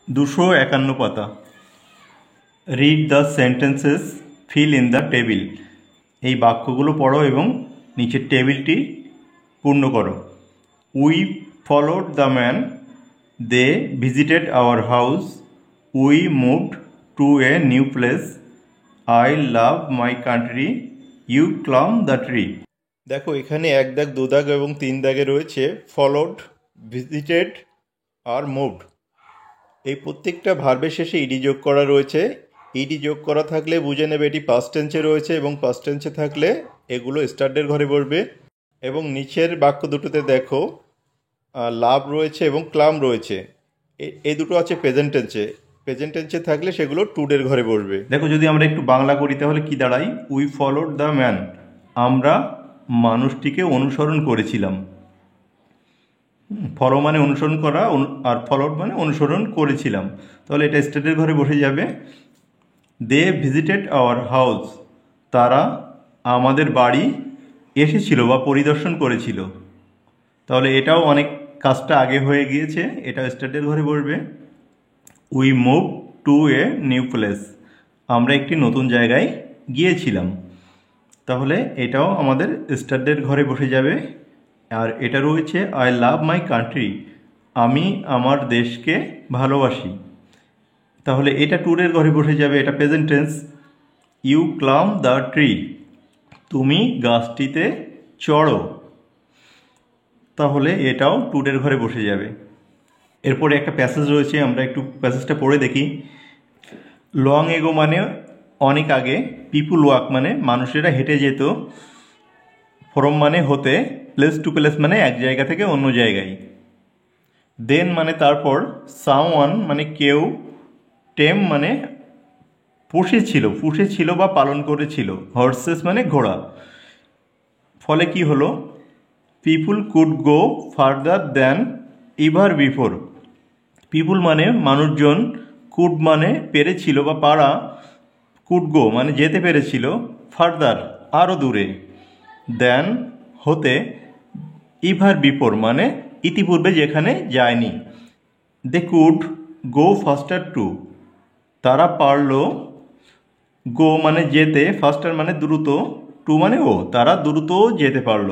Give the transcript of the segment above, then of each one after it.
251 পাতা। Read the sentences, fill in the table. এই বাক্যগুলো পড়ো এবং নিচের টেবিলটি পূর্ণ করো। We followed the man, they visited our house, we moved to a new place, I love my country, you climb the tree. দেখো এখানে 1 দাগ 2 দাগ এবং 3 দাগে রয়েছে ফলোড, ভিজিটেড আর মুভড। এই প্রত্যেকটা ভার্বের শেষে ইডি যোগ করা রয়েছে। ইডি যোগ করা থাকলে বুঝে নেবে এটি পাস্ট টেন্সে রয়েছে, এবং পাস্ট টেন্সে থাকলে এগুলো স্টার্টের ঘরে বসবে। এবং নিচের বাক্য দুটোতে দেখো লাভ রয়েছে এবং ক্লাম রয়েছে, এই দুটো আছে প্রেজেন্ট টেন্সে। প্রেজেন্ট টেন্সে থাকলে সেগুলো টুডের ঘরে বসবে। দেখো যদি আমরা একটু বাংলা করি তাহলে কি দাঁড়াই? উই ফলোড দ্য ম্যান, আমরা মানুষটিকে অনুসরণ করেছিলাম। ফলো মানে অনুসরণ করা, আর ফলোড মানে অনুসরণ করেছিলাম, তাহলে এটা স্টেটের ঘরে বসে যাবে। দে ভিজিটেড আওয়ার হাউস, তারা আমাদের বাড়ি এসেছিল বা পরিদর্শন করেছিল, তাহলে এটাও অনেক কাজটা আগে হয়ে গিয়েছে, এটা স্টেটের ঘরে বসবে। We move to a new place, আমরা একটি নতুন জায়গায় গিয়েছিলাম, তাহলে এটাও আমাদের স্টার্টের ঘরে বসে যাবে। আর এটা রয়েছে আই লাভ মাই কান্ট্রি, আমি আমার দেশকে ভালোবাসি, তাহলে এটা টুডের ঘরে বসে যাবে, এটা present tense. You climb the tree, তুমি গাছটিতে চড়ো, তাহলে এটাও টুডের ঘরে বসে যাবে। এরপরে একটা প্যাসেজ রয়েছে, আমরা একটু প্যাসেজটা পড়ে দেখি। লং এগো মানে অনেক আগে, পিপুল ওয়াক মানে মানুষেরা হেঁটে যেত, ফ্রম মানে হতে, প্লেস টু প্লেস মানে এক জায়গা থেকে অন্য জায়গায়, দেন মানে তারপর, সামওয়ান মানে কেউ, টেম মানে পুষেছিল বা পালন করেছিল, হর্সেস মানে ঘোড়া। ফলে কি হলো? People could go further than ever before. People মানে মানুষজন, কুড মানে পেরেছিল বা পারা, কুড গো মানে যেতে পেরেছিল, ফার্দার আরও দূরে, দেন হতে, ইভার বিফোর মানে ইতিপূর্বে যেখানে যায়নি। দে কুড গো ফাস্টার টু, তারা পারল, গো মানে যেতে, ফাস্টার মানে দ্রুত, টু মানে ও, তারা দ্রুত যেতে পারল।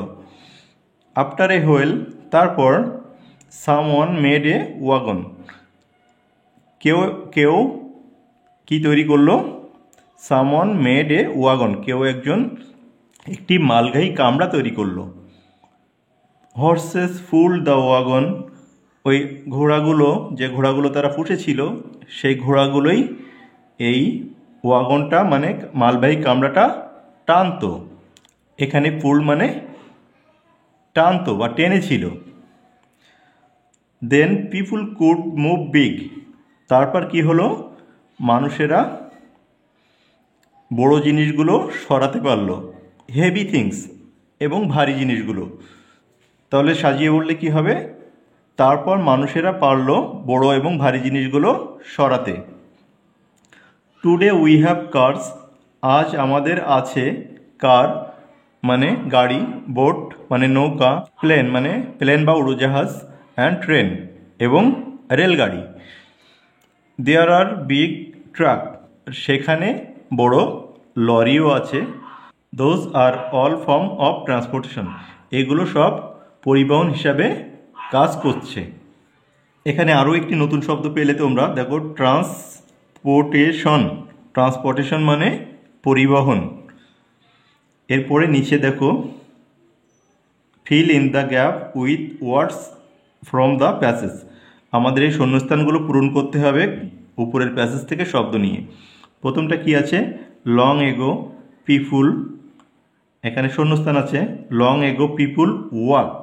আফটার এ হোয়েল তারপর, সামওয়ান মেড এ ওয়াগন, কেউ কি তৈরি করলো? সামওয়ান মেড এ ওয়াগন, কেউ একজন একটি মালগাহী কামরা তৈরি করলো। হর্সেস ফুল দ্য ওয়াগন, ওই ঘোড়াগুলো, যে ঘোড়াগুলো তারা পুষেছিল, সেই ঘোড়াগুলোই এই ওয়াগনটা মানে মালবাহী কামরাটা টানতো। এখানে পুল মানে টানতো বা টেনেছিল। দেন পিপুল কুড মুভ বিগ, তারপর কি হলো? মানুষেরা বড় জিনিসগুলো সরাতে পারলো, হেভি থিংস এবং ভারী জিনিসগুলো। তাহলে সাজিয়ে বললে কি হবে? তারপর মানুষেরা পারলো বড় এবং ভারী জিনিসগুলো সরাতে। টুডে উই হ্যাভ কার্স, আজ আমাদের আছে কার মানে গাড়ি, বোট মানে নৌকা, প্লেন মানে প্লেন বা উড়োজাহাজ, অ্যান্ড ট্রেন এবং রেলগাড়ি। দেয়ার আর বিগ ট্রাক, সেখানে বড় লরিও আছে। Those are all form of transportation, এগুলো সব পরিবহন হিসাবে কাজ করছে। এখানে আরও একটি নতুন শব্দ পেলে তোমরা, দেখো ট্রান্সপোর্টেশন মানে পরিবহন। এরপরে নিচে দেখো, feel in the gap with words from the passage, আমাদের এই শূন্যস্থানগুলো পূরণ করতে হবে উপরের প্যাসেজ থেকে শব্দ নিয়ে। প্রথমটা কি আছে? লং এগো পিপুল, এখানে শূন্যস্থান আছে, long ago people walk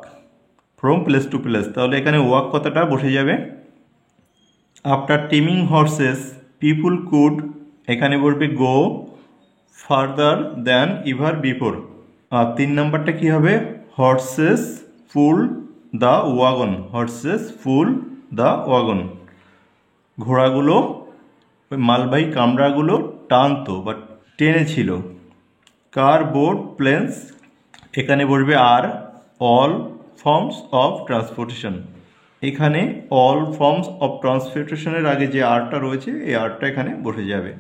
from place to place, তাহলে এখানে ওয়াক কথাটা বসে যাবে। After taming horses people could, এখানে বলবে go further than ever before. আর 3 নম্বরটা কি হবে? Horses pull the wagon, horses pull the wagon, ঘোড়াগুলো মালবাহী কামরাগুলো টানতো বা টেনেছিল। কার, বোট, প্লেনস, এখানে বলবে আর অল ফর্মস অফ ট্রান্সপোর্টেশন, এখানে অল ফর্মস অফ ট্রান্সপোর্টেশনের আগে যে আরটা রয়েছে এই আরটা এখানে বসে যাবে।